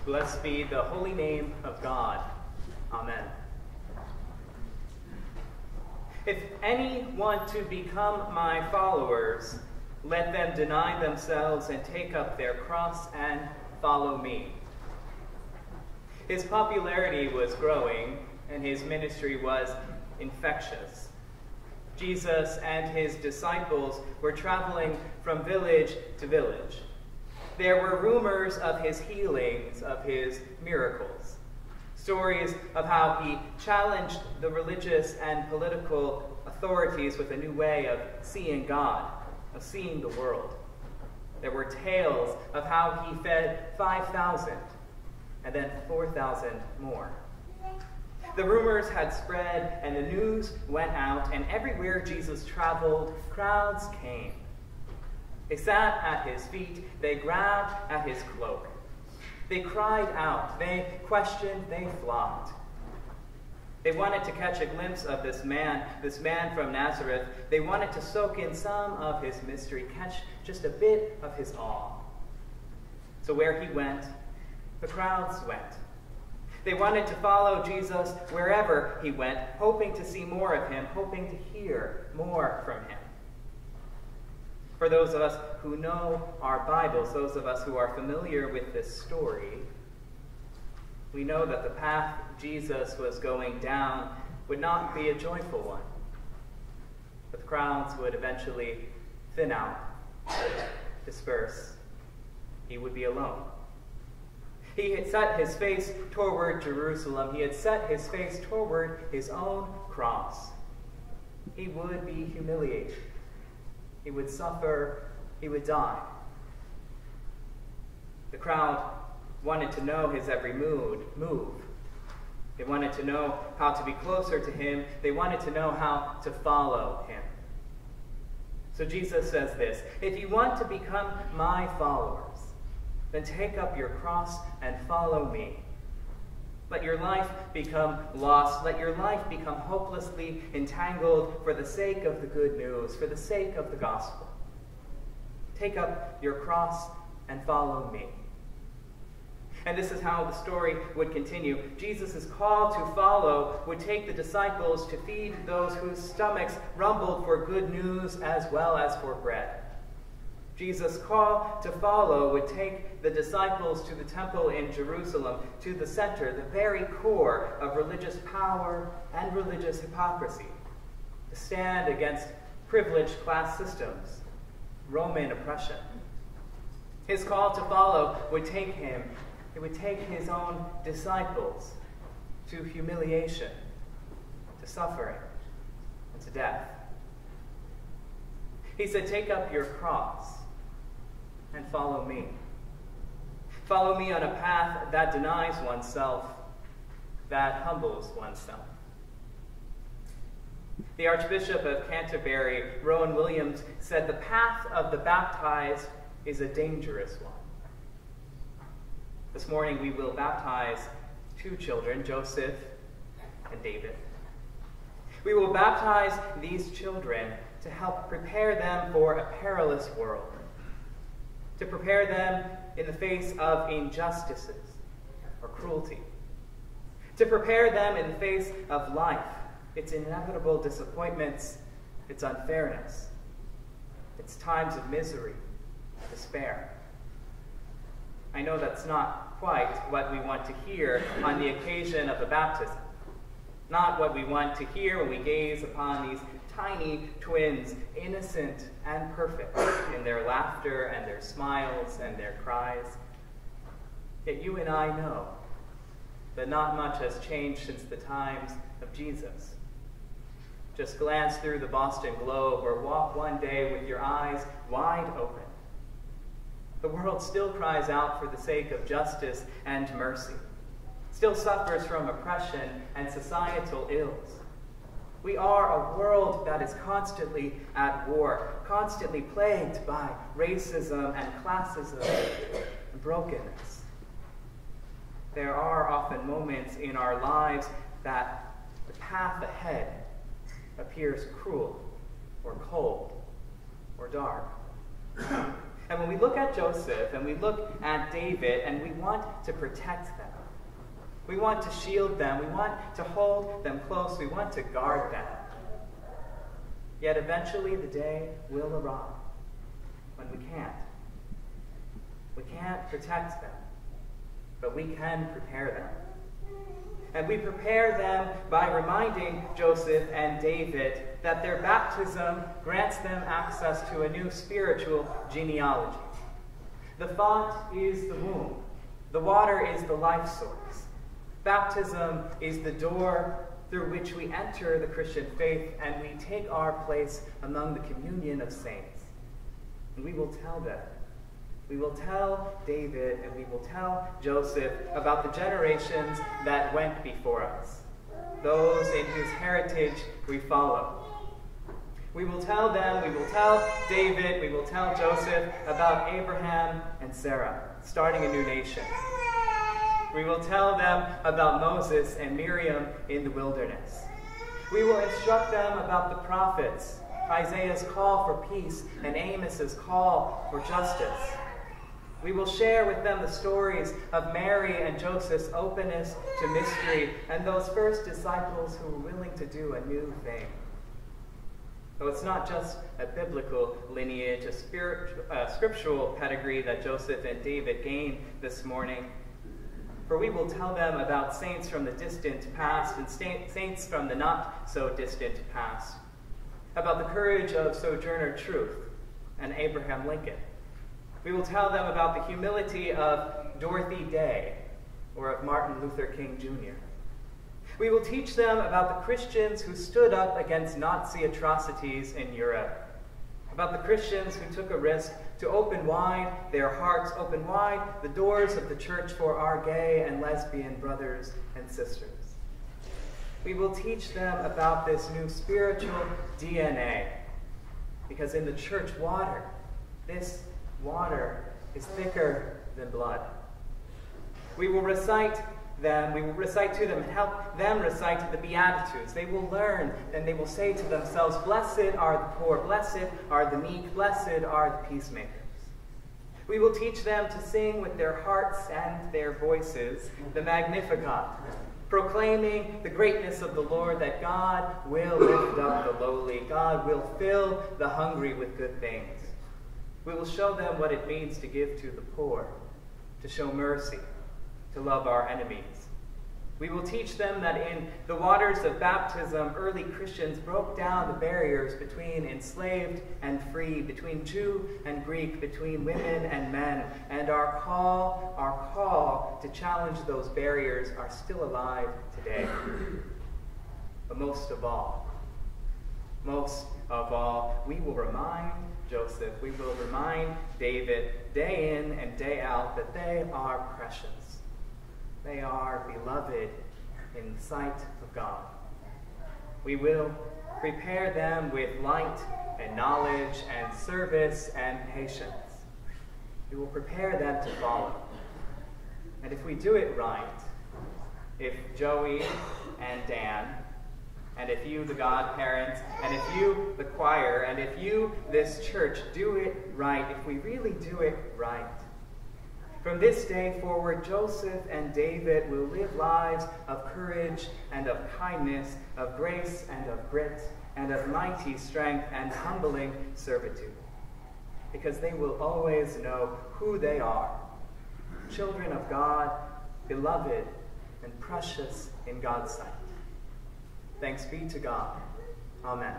Blessed be the holy name of God. Amen. If any want to become my followers, let them deny themselves and take up their cross and follow me. His popularity was growing, and his ministry was infectious. Jesus and his disciples were traveling from village to village. There were rumors of his healings, of his miracles, stories of how he challenged the religious and political authorities with a new way of seeing God, of seeing the world. There were tales of how he fed 5,000 and then 4,000 more. The rumors had spread and the news went out, and everywhere Jesus traveled, crowds came. They sat at his feet, they grabbed at his cloak. They cried out, they questioned, they flocked. They wanted to catch a glimpse of this man from Nazareth. They wanted to soak in some of his mystery, catch just a bit of his awe. So where he went, the crowds went. They wanted to follow Jesus wherever he went, hoping to see more of him, hoping to hear more from him. For those of us who know our Bibles, those of us who are familiar with this story, we know that the path Jesus was going down would not be a joyful one. The crowds would eventually thin out, disperse. He would be alone. He had set his face toward Jerusalem. He had set his face toward his own cross. He would be humiliated. He would suffer. He would die. The crowd wanted to know his every move. They wanted to know how to be closer to him. They wanted to know how to follow him. So Jesus says this, "If you want to become my followers, then take up your cross and follow me. Let your life become lost. Let your life become hopelessly entangled for the sake of the good news, for the sake of the gospel. Take up your cross and follow me." And this is how the story would continue. Jesus' call to follow would take the disciples to feed those whose stomachs rumbled for good news as well as for bread. Jesus' call to follow would take the disciples to the temple in Jerusalem, to the center, the very core of religious power and religious hypocrisy, to stand against privileged class systems, Roman oppression. His call to follow would take him, it would take his own disciples to humiliation, to suffering, and to death. He said, "Take up your cross and follow me. Follow me on a path that denies oneself, that humbles oneself." The Archbishop of Canterbury, Rowan Williams, said, "The path of the baptized is a dangerous one." This morning we will baptize two children, Joseph and David. We will baptize these children to help prepare them for a perilous world, to prepare them in the face of injustices or cruelty, to prepare them in the face of life, its inevitable disappointments, its unfairness, its times of misery, despair. I know that's not quite what we want to hear on the occasion of a baptism, not what we want to hear when we gaze upon these tiny twins, innocent and perfect in their laughter and their smiles and their cries. Yet you and I know that not much has changed since the times of Jesus. Just glance through the Boston Globe or walk one day with your eyes wide open. The world still cries out for the sake of justice and mercy, still suffers from oppression and societal ills. We are a world that is constantly at war, constantly plagued by racism and classism and brokenness. There are often moments in our lives that the path ahead appears cruel or cold or dark. And when we look at Joseph and we look at David and we want to protect them, we want to shield them, we want to hold them close, we want to guard them. Yet eventually the day will arrive when we can't. We can't protect them, but we can prepare them. And we prepare them by reminding Joseph and David that their baptism grants them access to a new spiritual genealogy. The font is the womb. The water is the life source. Baptism is the door through which we enter the Christian faith and we take our place among the communion of saints. And we will tell them. We will tell David and we will tell Joseph about the generations that went before us, those in whose heritage we follow. We will tell them, we will tell David, we will tell Joseph about Abraham and Sarah, starting a new nation. We will tell them about Moses and Miriam in the wilderness. We will instruct them about the prophets, Isaiah's call for peace and Amos's call for justice. We will share with them the stories of Mary and Joseph's openness to mystery and those first disciples who were willing to do a new thing. Though it's not just a biblical lineage, a scriptural pedigree that Joseph and David gained this morning, for we will tell them about saints from the distant past and saints from the not-so-distant past, about the courage of Sojourner Truth and Abraham Lincoln. We will tell them about the humility of Dorothy Day or of Martin Luther King Jr. We will teach them about the Christians who stood up against Nazi atrocities in Europe, about the Christians who took a risk to open wide their hearts, open wide the doors of the church for our gay and lesbian brothers and sisters. We will teach them about this new spiritual DNA, because in the church water, this water is thicker than blood. We will recite to them and help them recite the Beatitudes. They will learn and they will say to themselves, "Blessed are the poor, blessed are the meek, blessed are the peacemakers." We will teach them to sing with their hearts and their voices the Magnificat, proclaiming the greatness of the Lord, that God will lift up the lowly, God will fill the hungry with good things. We will show them what it means to give to the poor, to show mercy, to love our enemies. We will teach them that in the waters of baptism, early Christians broke down the barriers between enslaved and free, between Jew and Greek, between women and men, and our call to challenge those barriers are still alive today. But most of all, we will remind Joseph, we will remind David day in and day out that they are precious. They are beloved in the sight of God. We will prepare them with light and knowledge and service and patience. We will prepare them to follow. And if we do it right, if Joey and Dan, and if you, the godparents, and if you, the choir, and if you, this church, do it right, if we really do it right, from this day forward, Joseph and David will live lives of courage and of kindness, of grace and of grit, and of mighty strength and humbling servitude, because they will always know who they are, children of God, beloved and precious in God's sight. Thanks be to God. Amen.